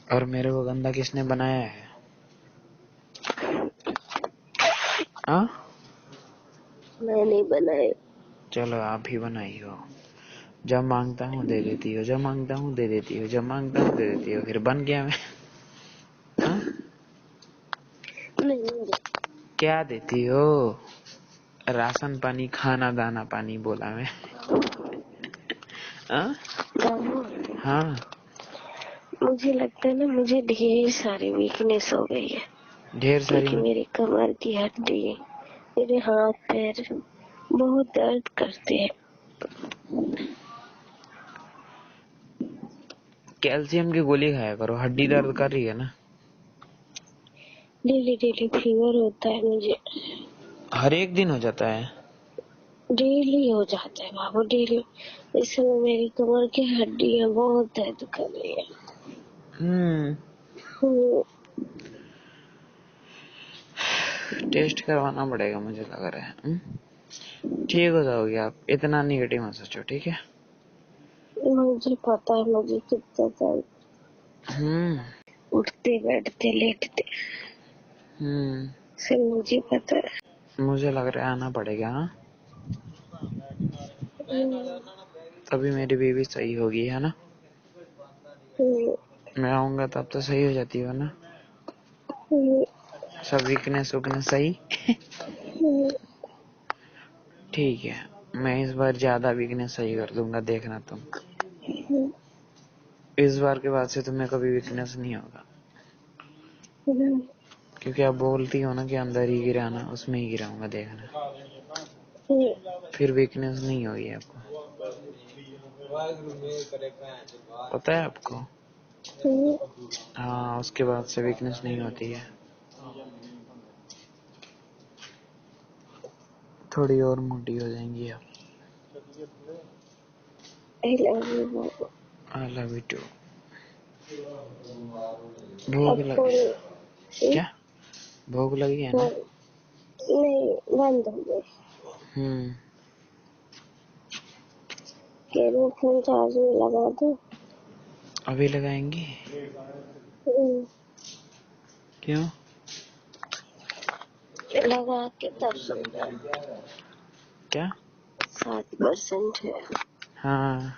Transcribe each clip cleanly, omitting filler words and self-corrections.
और मेरे को गंदा किसने बनाया है? हाँ, मैं नहीं बनाए। चलो आप ही बनाई हो। जब मांगता हूँ दे देती हो, जब मांगता हूँ दे देती हो, जब मांगता हूँ दे देती हो, फिर बन गया मैं। हाँ, नहीं क्या देती हो? राशन पानी, खाना दाना पानी बोला मैं। हाँ हाँ, मुझे लगता है ना, मुझे ढेर सारी वीकनेस हो गई है। ढेर सारी क्योंकि मेरी कमर की हड्डी, मेरे हाथ पैर बहुत दर्द करते हैं। कैल्शियम की गोली खाया करो, हड्डी दर्द कर रही है ना। डेली डेली फीवर होता है मुझे। हर एक दिन हो जाता है? डेली हो जाता है बाबू, डेली। इस समय मेरी कमर की हड्डियां बहुत दर्द कर रही है। टेस्ट करवाना पड़ेगा मुझे लग रहा है। ठीक हो जाओगे आप, इतना निगेटिव मत सोचो, ठीक है? मुझे पता है मुझे कितना दर्द, उठते बैठते लेटते से मुझे पता है। मुझे लग रहा है आना पड़ेगा। हाँ, तभी मेरी बेबी सही होगी, है ना? मैं आऊंगा तब तो सही हो जाती हो ना? सब वीकनेस सही। ठीक है, मैं इस बार ज्यादा वीकनेस सही कर दूंगा, देखना तुम। इस बार के बाद से तुम्हें कभी वीकनेस नहीं होगा, क्योंकि आप बोलती हो ना कि अंदर ही गिराना, उसमें ही गिराऊंगा, देखना। फिर वीकनेस नहीं होगी आपको, पता है आपको? हाँ, उसके बाद से वीकनेस नहीं होती है। थोड़ी और मोटी हो जाएंगी आप। I love you. I love you too. भूख लगी? क्या भूख लगी है ना? नहीं, बंद हो गए। कह रही फोन चार्ज में लगा दो। अभी लगाएंगी? क्यों? लगा के तब सुनना। क्या? 7% है। हाँ,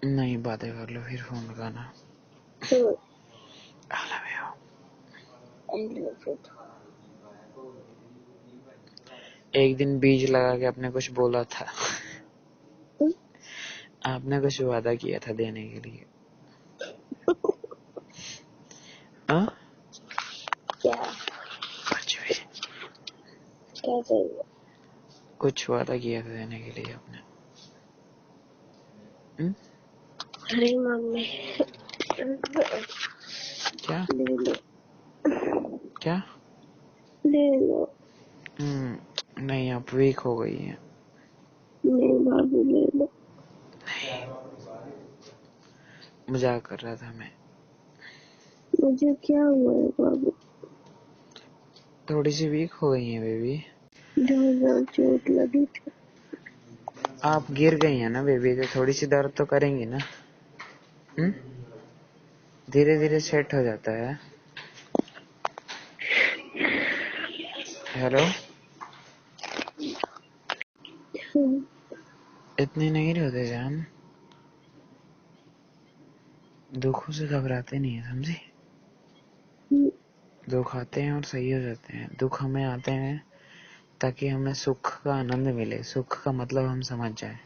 नहीं, बातें कर लो फिर फोन लगाना। I love you. I love you. एक दिन बीज लगा के आपने कुछ बोला था। आपने कुछ वादा किया था देने के लिए। हाँ, क्या? कुछ भी, क्या चाहिए? कुछ वादा किया था देने के लिए आपने। अरे मम्मी, क्या? ले लो। क्या? ले लो। नहीं, आप वीक हो गई हैं। नहीं बाबू, ले लो। मजाक कर रहा था मैं। मुझे क्या हुआ है बाबू? थोड़ी सी वीक हो गई हैं बेबी। जोर चोट लगी थी। आप गिर गई हैं ना बेबी, तो थोड़ी सी दर्द तो करेंगी ना। धीरे धीरे सेट हो जाता है। हेलो, इतने नहीं होते जान, दुखों से घबराते नहीं है, समझी? दुख आते हैं और सही हो जाते हैं। दुख हमें आते हैं ताकि हमें सुख का आनंद मिले, सुख का मतलब हम समझ जाए,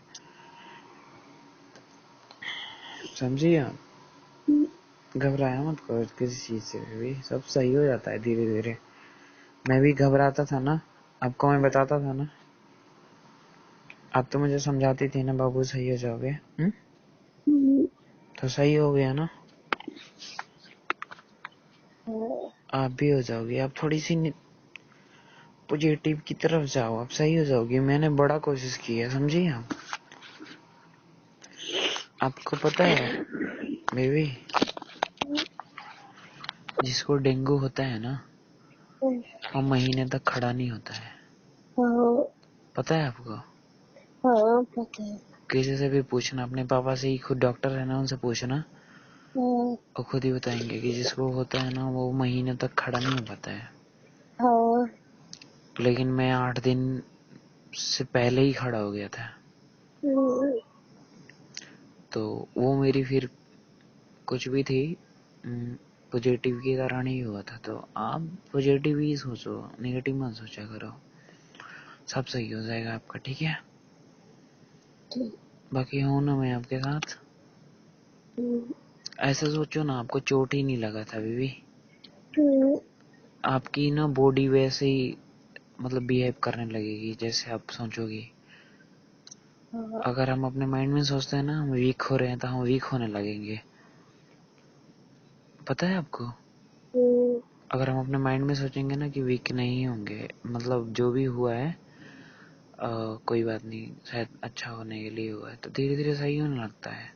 समझी आप? घबराया मत करो किसी चीज से भी, सब सही हो जाता है धीरे धीरे। मैं भी घबराता था ना, आपको मैं बताता था ना, आप तो मुझे समझाती थी ना, बाबू सही हो जाओगे। तो सही हो गया ना, आप भी हो जाओगे। आप थोड़ी सी पॉजिटिव की तरफ जाओ, आप सही हो जाओगे। मैंने बड़ा कोशिश की है, समझी आप? आपको पता है बेबी, जिसको डेंगू होता है ना, वो महीने तक खड़ा नहीं होता है। पता है आपको? हाँ पता है। किसी से भी पूछना, अपने पापा से ही, खुद डॉक्टर है ना, उनसे पूछना, वो खुद ही बताएंगे कि जिसको होता है ना वो महीने तक खड़ा नहीं हो पाता है, हाँ। लेकिन मैं 8 दिन से पहले ही खड़ा हो गया था। तो वो मेरी फिर कुछ भी थी पॉजिटिव के कारण ही हुआ था। तो आप पॉजिटिव ही सोचो, नेगेटिव मत सोचा करो, सब सही हो जाएगा आपका, ठीक है? बाकी हूँ ना मैं आपके साथ। ऐसा सोचो ना, आपको चोट ही नहीं लगा था अभी भी, आपकी ना बॉडी वैसे ही मतलब बिहेव करने लगेगी जैसे आप सोचोगी। अगर हम अपने माइंड में सोचते हैं ना हम वीक हो रहे हैं तो हम वीक होने लगेंगे, पता है आपको? अगर हम अपने माइंड में सोचेंगे ना कि वीक नहीं होंगे, मतलब जो भी हुआ है कोई बात नहीं, शायद अच्छा होने के लिए हुआ है, तो धीरे धीरे सही होने लगता है।